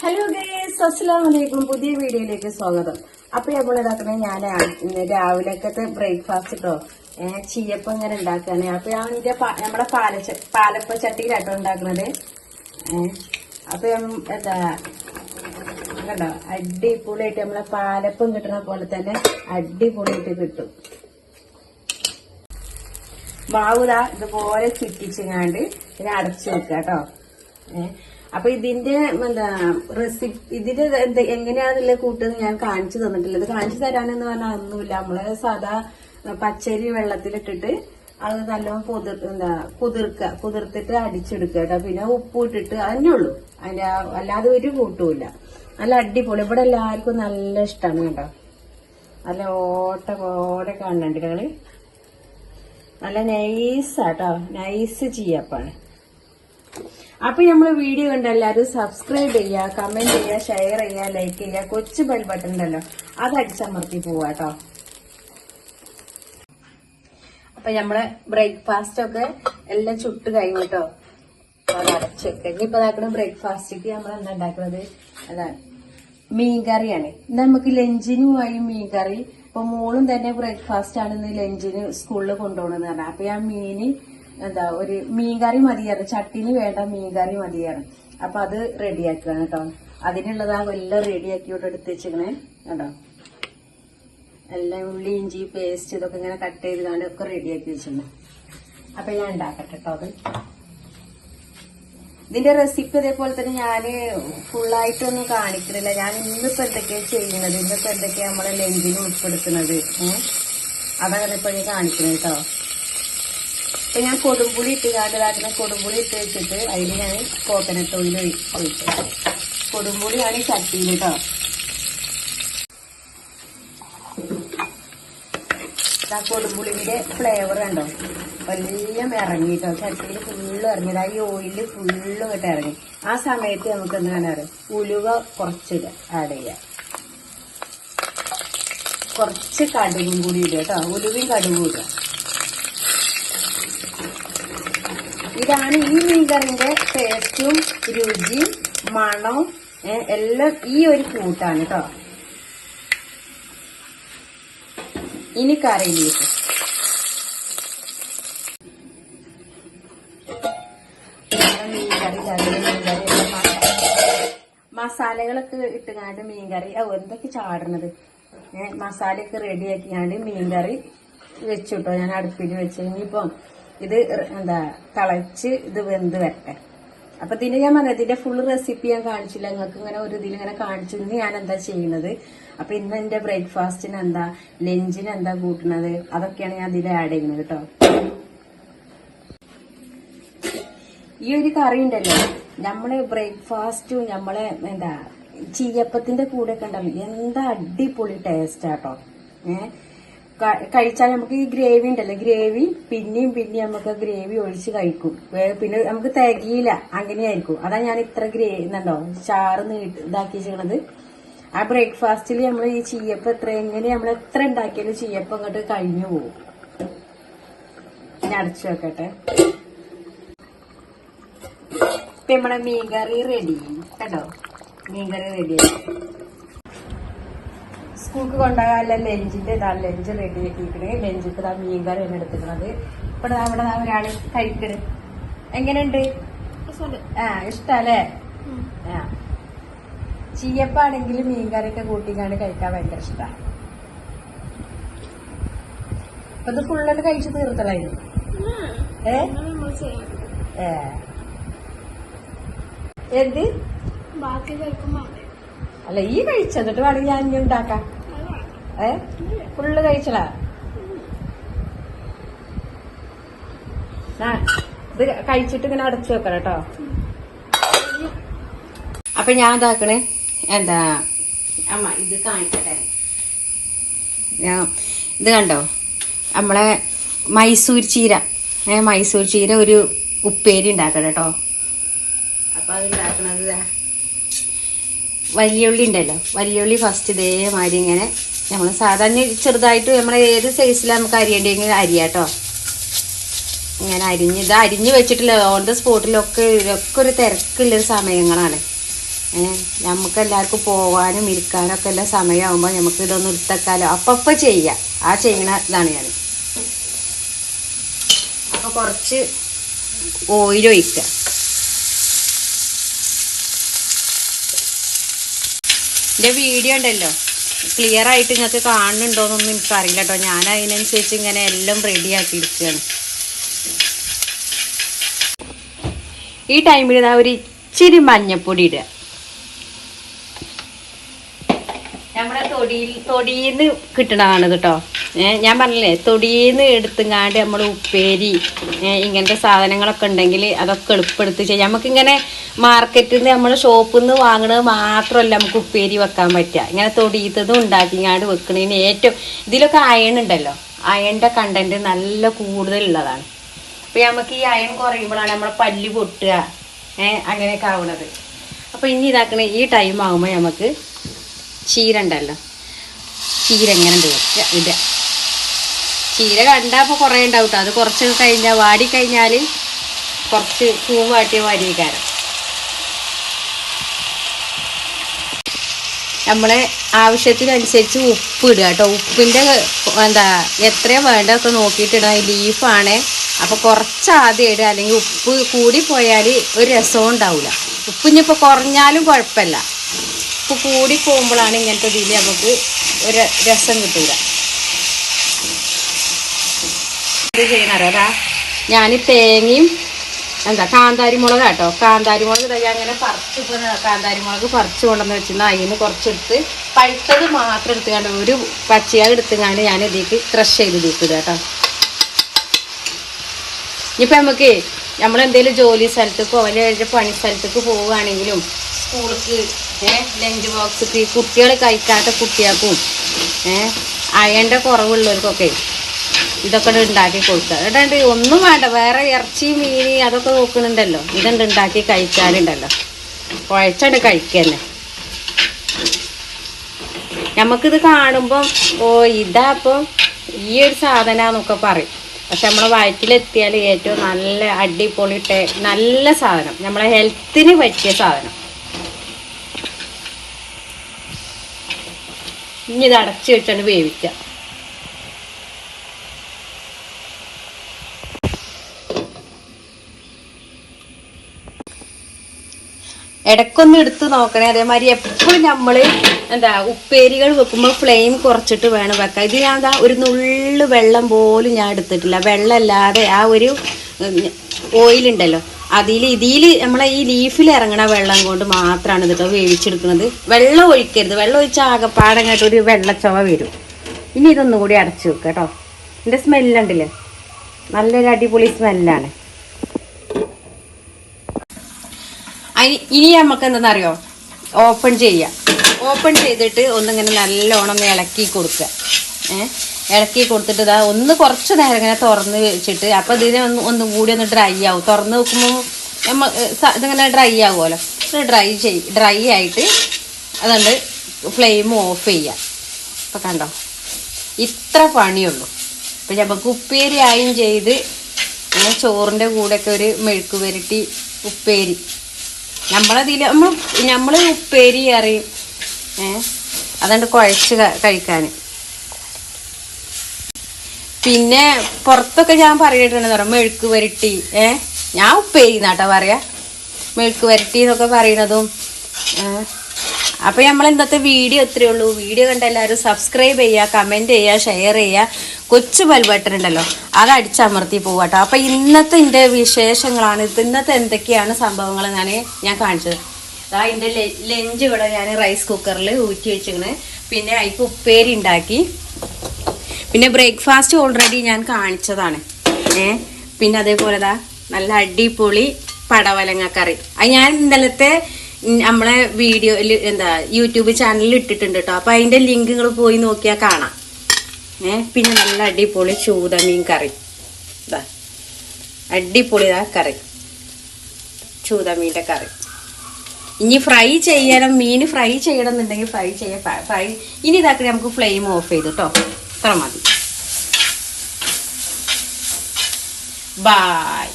Hello guys, അസ്സലാമു അലൈക്കും. പുതിയ വീഡിയോയിലേക്ക് സ്വാഗതം. അപ്പൊ നമ്മൾ ഇതാക്കണേ, ഞാൻ ഇന്ന് രാവിലത്തെ ബ്രേക്ക്ഫാസ്റ്റ് കേട്ടോ ചീയപ്പം ഇങ്ങനെ ഉണ്ടാക്കാണ്. അപ്പൊ ഞാൻ നമ്മുടെ പാലപ്പ ചട്ടിയിലാട്ടോ ഉണ്ടാക്കുന്നത്. അപ്പൊ എന്താ കണ്ടോ, അടിപൊളിയായിട്ട് നമ്മളെ പാലപ്പം കിട്ടുന്ന പോലെ തന്നെ അടിപൊളിയായിട്ട് കിട്ടും. മാവുതാ ഇതുപോലെ ചുറ്റിച്ചങ്ങാണ്ട് ഇതിനെ അടച്ചു വെക്കുക കേട്ടോ. അപ്പൊ ഇതിന്റെ എന്താ റെസിപ്പി, ഇതിന്റെ എങ്ങനെയാണെന്നുള്ള കൂട്ടെന്ന് ഞാൻ കാണിച്ചു തന്നിട്ടില്ല. ഇത് കാണിച്ചു തരാനെന്ന് പറഞ്ഞാൽ ഒന്നുമില്ല. നമ്മള് സാധാ പച്ചരി വെള്ളത്തിലിട്ടിട്ട് അത് നല്ലോണം കുതിർത്തിട്ട് അടിച്ചെടുക്കുക കേട്ടോ. പിന്നെ ഉപ്പ് ഇട്ടിട്ട് അതന്നെ ഉള്ളൂ. അതിന്റെ അല്ലാതെ ഒരു കൂട്ടുമില്ല. നല്ല അടിപൊളി. ഇവിടെ എല്ലാവർക്കും നല്ല ഇഷ്ടമാണ് കേട്ടോ. നല്ല ഓടെ കാണുന്നുണ്ട് ഞങ്ങള്. നല്ല നൈസാട്ടോ, നൈസ് ചീയപ്പാണ്. അപ്പൊ നമ്മള് വീഡിയോ കണ്ട എല്ലാവരും സബ്സ്ക്രൈബ് ചെയ്യുക, കമന്റ് ചെയ്യുക, ഷെയർ ചെയ്യുക, ലൈക്ക് ചെയ്യുക. കൊച്ചു ബെൽ ബട്ടൺ ഉണ്ടല്ലോ, അത് അടിച്ചമർത്തി പോവാട്ടോ. അപ്പൊ നമ്മളെ ബ്രേക്ക്ഫാസ്റ്റ് ഒക്കെ എല്ലാം ചുട്ട് കഴിഞ്ഞിട്ടോ. അത് അടച്ചു വെക്കുക. ഇനിയിപ്പോ ഇതാക്കണ ബ്രേക്ക്ഫാസ്റ്റിക്ക് നമ്മൾ എന്താ ഉണ്ടാക്കുന്നത്, അതാണ് മീൻകറിയാണ്. ഇന്ന് നമുക്ക് ലഞ്ചിനുമായി മീൻകറി. ഇപ്പൊ മോളും തന്നെ ബ്രേക്ക്ഫാസ്റ്റ് ആണ് ഇന്ന് ലഞ്ചിന് സ്കൂളിൽ കൊണ്ടുപോകണമെന്ന് പറഞ്ഞാൽ. അപ്പൊ ഞാൻ എന്താ ഒരു മീൻകറി മതിയായിരുന്നു, ചട്ടിന് വേണ്ട മീൻകറി മതിയായിരുന്നു. അപ്പൊ അത് റെഡിയാക്കുകയാണ് കേട്ടോ. അതിനുള്ളതാ എല്ലാം റെഡിയാക്കിയോട്ട് എടുത്ത് വെച്ചിങ്ങനെ കേട്ടോ. എല്ലാം ഉള്ളി ഇഞ്ചി പേസ്റ്റ് ഇതൊക്കെ ഇങ്ങനെ കട്ട് ചെയ്താണ് ഒക്കെ റെഡിയാക്കി വെച്ചിട്ടുണ്ട്. അപ്പൊ ഞാൻ ഉണ്ടാക്കട്ടെ കേട്ടോ. അത് ഇതിന്റെ റെസിപ്പി അതേപോലെ തന്നെ ഞാന് ഫുള്ളായിട്ടൊന്നും കാണിക്കുന്നില്ല. ഞാൻ ഇന്നിപ്പോ എന്തൊക്കെയാണ് ചെയ്യുന്നത്, ഇന്നിപ്പോ എന്തൊക്കെയാ നമ്മളെ ലഞ്ചിന് ഉൾപ്പെടുത്തുന്നത് അതാണ് ഇപ്പൊ ഞാൻ കാണിക്കുന്നത് കേട്ടോ. അപ്പൊ ഞാൻ കൊടുമ്പുളി ഇട്ടുകാട്ടിലാക്കുന്ന കൊടുമ്പുളി ഇട്ട് വെച്ചിട്ട് അതിൽ ഞാൻ കോക്കനട്ട് ഓയിൽ ഒഴിച്ചു. കൊടുമ്പുളിയാണ് ഈ ചട്ടിയിൽ കേട്ടോ. ആ കൊടുമ്പുളിന്റെ ഫ്ലേവർ കണ്ടോ എല്ലാം ഇറങ്ങിട്ടോ. ചട്ടിയിൽ ഫുള്ള് ഇറങ്ങിയത്. ഈ ഓയില് ഫുള്ള് ഇങ്ങോട്ട് ഇറങ്ങി. ആ സമയത്ത് നമുക്ക് എന്താണ് അറിയാം, ഉലുവ കുറച്ച് ആഡ് ചെയ്യാം. കുറച്ച് കടുകും കൂടി ഇടുക കേട്ടോ. ഉലുവയും കടുകും ഇടുക. ഇതാണ് ഈ മീൻകറിന്റെ ടേസ്റ്റും രുചിയും മണവും എല്ലാം ഈ ഒരു കൂട്ടാണ് കേട്ടോ. ഇനി കറി ലീഫ്. മസാലകളൊക്കെ ഇട്ടുകാണ്ട് മീൻകറി എന്തൊക്കെ ചാടണത്. മസാലയൊക്കെ റെഡിയാക്കിയാണ്ട് മീൻകറി വെച്ചിട്ടോ. ഞാൻ അടുപ്പിൽ വെച്ച് ഇനിയിപ്പം ഇത് എന്താ തിളച്ച് ഇത് വെന്ത് വരട്ടെ. അപ്പൊ ഇതിന്റെ ഞാൻ പറഞ്ഞത് ഇതിന്റെ ഫുൾ റെസിപ്പി ഞാൻ കാണിച്ചില്ല. നിങ്ങൾക്ക് ഇങ്ങനെ ഒരു ഇതിൽ ഇങ്ങനെ കാണിച്ചു. ഇന്ന് ഞാൻ എന്താ ചെയ്യുന്നത്, അപ്പൊ ഇന്ന് എന്റെ ബ്രേക്ക്ഫാസ്റ്റിന് എന്താ, ലഞ്ചിന് എന്താ കൂട്ടുന്നത്, അതൊക്കെയാണ് ഞാൻ ഇതിൽ ആഡ് ചെയ്യുന്നത് കേട്ടോ. ഈ ഒരു കറി ഉണ്ടല്ലോ, നമ്മളെ ബ്രേക്ക്ഫാസ്റ്റും നമ്മളെ എന്താ ചീയപ്പത്തിന്റെ കൂടെ ഒക്കെ ഉണ്ടാവും. എന്താ അടിപൊളി ടേസ്റ്റാട്ടോ. കഴിച്ചാൽ നമുക്ക് ഈ ഗ്രേവി ഉണ്ടല്ലോ, ഗ്രേവി പിന്നെയും നമുക്ക് ഗ്രേവി ഒഴിച്ച് കഴിക്കും. പിന്നെ നമുക്ക് തികയില്ല, അങ്ങനെയായിരിക്കും. അതാ ഞാൻ ഇത്ര ഗ്രേവിന്നുണ്ടോ ചാറ് ഇതാക്കി ചെയ്യണത്. ആ ബ്രേക്ക്ഫാസ്റ്റിൽ നമ്മൾ ഈ ചീയപ്പം നമ്മൾ എത്ര ഉണ്ടാക്കിയാലും ചീയപ്പം അങ്ങോട്ട് കഴിഞ്ഞു പോകും. ഞാൻ അടച്ചു വെക്കട്ടെ. ഇപ്പൊ നമ്മുടെ മീൻകറി റെഡി കേട്ടോ. മീൻകറി റെഡിയായി. സ്കൂൾക്ക് കൊണ്ടുപോകാനുള്ള ലഞ്ചിന്റെ ലഞ്ച് റെഡി ആക്കിയിരിക്കണേ. ലഞ്ചിക്ക് മീൻകറി തന്നെ എടുത്തിക്കണത്. ഇവിടെ അവിടെ ഒരാള് കഴിക്കണ്. എങ്ങനെയുണ്ട്? ഇഷ്ടല്ലേ? ചീയപ്പാണെങ്കിൽ മീൻകറിയൊക്കെ കൂട്ടിക്കാണ്ട് കഴിക്കാൻ ഭയങ്കര ഇഷ്ടമാണ്. അപ്പൊ ഇത് ഫുള്ളായിട്ട് കഴിച്ചു തീർത്തലായിരുന്നു. എന്ത് അല്ല ഈ കഴിച്ചെന്നിട്ട് വേണമെങ്കിൽ ഞാൻ ഇനി ഉണ്ടാക്കാം. ഫുള്ള് കഴിച്ചടാ. ഇത് കഴിച്ചിട്ട് ഇങ്ങനെ അടച്ചു വെക്കണം കേട്ടോ. അപ്പൊ ഞാൻ ഇതാക്കണേ എന്താ അമ്മ ഇത് കാണിക്കട്ടെ. ഇത് കണ്ടോ, നമ്മളെ മൈസൂർ ചീര ഒരു ഉപ്പേരി ഉണ്ടാക്കണം കേട്ടോ. അപ്പൊ അത് ഉണ്ടാക്കണത് വലിയുള്ളി ഉണ്ടല്ലോ, വലിയുള്ളി ഫസ്റ്റ് ഇതേമാതിരി ഇങ്ങനെ നമ്മൾ സാധാരണ ചെറുതായിട്ട് നമ്മൾ ഏത് സൈസിലാണ് നമുക്ക് അരിയേണ്ടെങ്കിൽ അരിയാട്ടോ. ഇങ്ങനെ അരിഞ്ഞ് വെച്ചിട്ടില്ല. ഓൺ ദ സ്പോട്ടിലൊക്കെ ഒരു തിരക്കുള്ളൊരു സമയങ്ങളാണ്. നമുക്ക് എല്ലാവർക്കും പോകാനും ഇരിക്കാനും ഒക്കെ എല്ലാം സമയമാകുമ്പോൾ നമുക്ക് ഇതൊന്നും എടുത്തേക്കാലോ. അപ്പം ചെയ്യാം. ആ ചെയ്യണ ഇതാണ് ഞാൻ. അപ്പോൾ കുറച്ച് ഓയിൽ ഒഴിക്കുക. എൻ്റെ വീഡിയോ ഉണ്ടല്ലോ ക്ലിയർ ആയിട്ട് നിങ്ങൾക്ക് കാണുന്നുണ്ടോയെന്നൊന്നും എനിക്കറിയില്ല കേട്ടോ. ഞാൻ അതിനനുസരിച്ച് ഇങ്ങനെ എല്ലാം റെഡിയാക്കി എടുക്കുകയാണ്. ഈ ടൈമിൽ ഇതാ ഒരു ഇച്ചിരി മഞ്ഞപ്പൊടി ഇടുക. നമ്മുടെ തൊടിയിന്ന് കിട്ടണതാണ് കേട്ടോ. ഞാൻ പറഞ്ഞില്ലേ, തൊടിയിന്ന് എടുത്തുങ്ങാണ്ട് നമ്മൾ ഉപ്പേരി ഇങ്ങനത്തെ സാധനങ്ങളൊക്കെ ഉണ്ടെങ്കിൽ അതൊക്കെ എളുപ്പമെടുത്ത് ചെയ്യാം. നമുക്കിങ്ങനെ മാർക്കറ്റിൽ നിന്ന് നമ്മൾ ഷോപ്പിൽ നിന്ന് വാങ്ങണത് മാത്രമല്ല നമുക്ക് ഉപ്പേരി വെക്കാൻ പറ്റുക. ഇങ്ങനെ തൊടിയത്തതും ഉണ്ടാക്കിങ്ങാണ്ട് വെക്കണതിന് ഏറ്റവും ഇതിലൊക്കെ അയൺ ഉണ്ടല്ലോ, അയണിൻ്റെ കണ്ടൻറ്റ് നല്ല കൂടുതലുള്ളതാണ്. അപ്പോൾ നമുക്ക് ഈ അയൺ കുറയുമ്പോഴാണ് നമ്മളെ പല്ല് പൊട്ടുക അങ്ങനെയൊക്കെ ആവുന്നത്. അപ്പോൾ ഇനി ഇതാക്കണ ഈ ടൈം ആകുമ്പോൾ നമുക്ക് ചീര ഉണ്ടല്ലോ, ചീര എങ്ങനെ ഇടുക. ചീര കണ്ടാൽ അപ്പോൾ കുറേ ഉണ്ടാവും കേട്ടോ. അത് കുറച്ച് കഴിഞ്ഞാൽ വാടിക്കഴിഞ്ഞാൽ കുറച്ച് പൂവാട്ടിയ വരികാരം. നമ്മളെ ആവശ്യത്തിനനുസരിച്ച് ഉപ്പ് ഇടുക കേട്ടോ. ഉപ്പിൻ്റെ എത്രയാണ് വേണ്ടതൊക്കെ നോക്കിയിട്ടിടുക. ലീഫാണ് അപ്പോൾ കുറച്ച് ആദ്യം ഇടുക, അല്ലെങ്കിൽ ഉപ്പ് കൂടിപ്പോയാൽ ഒരു രസവും ഉണ്ടാവില്ല. ഉപ്പ് ഇനിയിപ്പോൾ കുറഞ്ഞാലും കുഴപ്പമില്ല. ഉപ്പ് കൂടി പോകുമ്പോഴാണ് ഇങ്ങനത്തെ ഇതിൽ നമുക്ക് ഒരു രസം കിട്ടില്ല. ഇത് ചെയ്യണറിയാ, ഞാൻ തേങ്ങയും കാന്താരി മുളക് കേട്ടോ. കാന്താരി മുളക് അങ്ങനെ കാന്താരി മുളക് പറിച്ച് കൊണ്ടുവന്ന് വെച്ചിരുന്ന അതിന് കുറച്ചെടുത്ത് പഴുത്തത് മാത്രം എടുത്തുകൊണ്ട് ഒരു പച്ചയായി എടുത്തുകൊണ്ട് ഞാൻ ഇതിലേക്ക് ക്രഷ് ചെയ്ത് ഇതിലേക്ക് ഇടുക കേട്ടോ. ഇനിയിപ്പോൾ നമുക്ക് നമ്മളെന്തെങ്കിലും ജോലി സ്ഥലത്തേക്കോ അല്ലെങ്കിൽ പണി സ്ഥലത്തേക്ക് പോവുകയാണെങ്കിലും സ്കൂൾക്ക് ലഞ്ച് ബോക്സിക്ക് കുട്ടികൾ കഴിക്കാത്ത കുട്ടികൾക്കും അയണിൻ്റെ കുറവുള്ളവർക്കൊക്കെ ഇതൊക്കെ ഉണ്ടാക്കി കൊടുക്കുക. എന്നിട്ട് ഒന്നും വേണ്ട, വേറെ ഇറച്ചി മീൻ അതൊക്കെ നോക്കുന്നുണ്ടല്ലോ, ഇതുണ്ട് ഉണ്ടാക്കി കഴിച്ചാലുണ്ടല്ലോ കുഴച്ചുകൊണ്ട് കഴിക്കുക തന്നെ. നമുക്കിത് കാണുമ്പം ഇതാ അപ്പം ഈ ഒരു സാധനമാണെന്നൊക്കെ പറയും. പക്ഷെ നമ്മളെ വയറ്റിലെത്തിയാൽ ഏറ്റവും നല്ല അടിപൊളി നല്ല സാധനം, നമ്മളെ ഹെൽത്തിന് പറ്റിയ സാധനം. ഇനി ഇത് അടച്ച് വെച്ചാണ് വേവിക്കുക. ഇടയ്ക്കൊന്ന് എടുത്ത് നോക്കണേ. അതേമാതിരി എപ്പോഴും നമ്മൾ ഉപ്പേരികൾ വെക്കുമ്പോൾ ഫ്ലെയിം കുറച്ചിട്ട് വേണം വെക്കാൻ. ഇത് ഞാൻ ഒരു നുള്ളു വെള്ളം പോലും ഞാൻ എടുത്തിട്ടില്ല. വെള്ളമല്ലാതെ ആ ഒരു ഓയിലുണ്ടല്ലോ ഇതിൽ നമ്മളെ ഈ ലീഫിൽ ഇറങ്ങണ വെള്ളം കൊണ്ട് മാത്രമാണ് ഇതൊക്കെ വേവിച്ചെടുക്കുന്നത്. വെള്ളം ഒഴിക്കരുത്. വെള്ളം ഒഴിച്ചാൽ ആകെപ്പാടങ്ങായിട്ട് ഒരു വെള്ളച്ചവ വരും. ഇനി ഇതൊന്നും കൂടി അടച്ചു വെക്കുക കേട്ടോ. ഇതിൻ്റെ സ്മെല്ലുണ്ടല്ലേ, നല്ലൊരു അടിപൊളി സ്മെല്ലാണ്. ഇനി നമുക്ക് എന്താണെന്നറിയോ, ഓപ്പൺ ചെയ്യാം. ഓപ്പൺ ചെയ്തിട്ട് ഒന്നിങ്ങനെ നല്ലോണം ഇളക്കി കൊടുക്കുക. ഇളക്കി കൊടുത്തിട്ട് ഇതാ ഒന്ന് കുറച്ച് നേരം ഇങ്ങനെ തുറന്ന് വെച്ചിട്ട് അപ്പോൾ ഇതിനെ ഒന്നും കൂടി ഒന്ന് ഡ്രൈ ആവും. തുറന്ന് വെക്കുമ്പോൾ ഇതിങ്ങനെ ഡ്രൈ ആവുമല്ലോ. ഡ്രൈ ആയിട്ട് അതുകൊണ്ട് ഫ്ലെയിം ഓഫ് ചെയ്യുക. അപ്പോൾ കണ്ടോ, ഇത്ര പണിയുള്ളൂ. അപ്പോൾ നമുക്ക് ഉപ്പേരി ആയും ചെയ്ത് ചോറിൻ്റെ കൂടെയൊക്കെ ഒരു മെഴുക്ക് പുരട്ടി ഉപ്പേരി. നമ്മൾ ഉപ്പേരി അറിയും അതുകൊണ്ട് കുഴച്ച് കഴിക്കാൻ. പിന്നെ പുറത്തൊക്കെ ഞാൻ പറഞ്ഞിട്ടുണ്ടെന്ന് പറയാം മെഴുക്ക് പുരട്ടി. ഞാൻ ഉപ്പേരി എന്നാട്ടോ പറയാ, മെഴുക്ക് പുരട്ടി എന്നൊക്കെ പറയണതും. അപ്പോൾ നമ്മൾ ഇന്നത്തെ വീഡിയോ ഇത്രയേ ഉള്ളൂ. വീഡിയോ കണ്ട എല്ലാവരും സബ്സ്ക്രൈബ് ചെയ്യുക, കമൻറ്റ് ചെയ്യുക, ഷെയർ ചെയ്യുക. കൊച്ചു ബെൽ ബട്ടൺ ഉണ്ടല്ലോ അത് അടിച്ചമർത്തി പോവാട്ടോ. അപ്പോൾ ഇന്നത്തെ എൻ്റെ വിശേഷങ്ങളാണ്. ഇന്നത്തെ എന്തൊക്കെയാണ് സംഭവങ്ങൾ ഞാൻ കാണിച്ചത്. അതിൻ്റെ ലഞ്ച് ഇവിടെ ഞാൻ റൈസ് കുക്കറിൽ ഊറ്റി വെച്ചിങ്ങനെ. പിന്നെ അതിക്ക് ഉപ്പേരി ഉണ്ടാക്കി. പിന്നെ ബ്രേക്ക്ഫാസ്റ്റ് ഓൾറെഡി ഞാൻ കാണിച്ചതാണ്. പിന്നെ അതേപോലെ നല്ല അടിപൊളി പടവലങ്ങക്കറി. അത് ഞാൻ ഇന്നലത്തെ നമ്മളെ വീഡിയോയിൽ യൂട്യൂബ് ചാനലിൽ ഇട്ടിട്ടുണ്ട് കേട്ടോ. അപ്പോൾ അതിൻ്റെ ലിങ്കുകൾ പോയി നോക്കിയാൽ കാണാം. പിന്നെ നല്ല അടിപൊളി ചൂതമീൻ കറി. അടിപൊളി കറി, ചൂതമീൻ്റെ കറി. ഇനി ഫ്രൈ ചെയ്യണം, മീൻ ഫ്രൈ ചെയ്യണം എന്നുണ്ടെങ്കിൽ ഫ്രൈ ചെയ്യാം. ഫ്രൈ ഇനി ഇതാക്കി നമുക്ക് ഫ്ലെയിം ഓഫ് ചെയ്തു കേട്ടോ. ഇത്ര മതി. ബൈ.